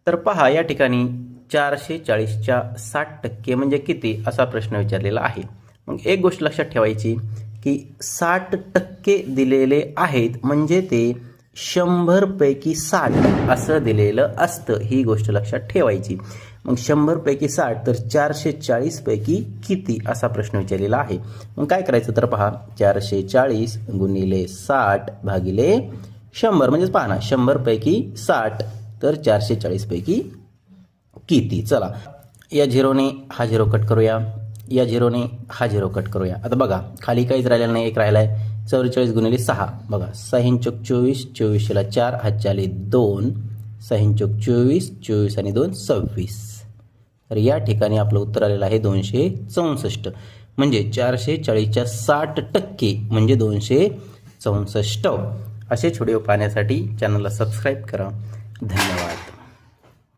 तर पहा या ठिकाणी 440च्या 60% म्हणजे किती असा प्रश्न विचारलेला आहे। मग एक गोष्ट लक्षात ठेवायची की 60% दिलेले आहेत म्हणजे ते 100 पैकी 60 असं दिलेलं असतं, ही गोष्ट लक्षात ठेवायची। मग 100 पैकी 60 तर 440 पैकी किती असा प्रश्न विचारलेला आहे। मग काय करायचं तर पहा 440 गुणिले 60 भागिले 100 म्हणजे पहा ना 100 पैकी 60 तर 440 पैकी किती। चला या झिरोने हा झिरो कट करूया, या झिरोने हा झिरो कट करूया। आता बघा खाली काहीच राहिलेलं नाही, एक राहिलाय 44 गुणिले 6 बघा 6 चौक 24, 24 ला 4 हातच्या आले 2, 6 चौक 24, 24 आणि 2 26। तर या ठिकाणी आपलं उत्तर आलेलं आहे 264 म्हणजे 440च्या 60% म्हणजे 264। असेच व्हिडिओ पाहण्यासाठी चॅनलला सबस्क्राईब करा। धन्यवाद।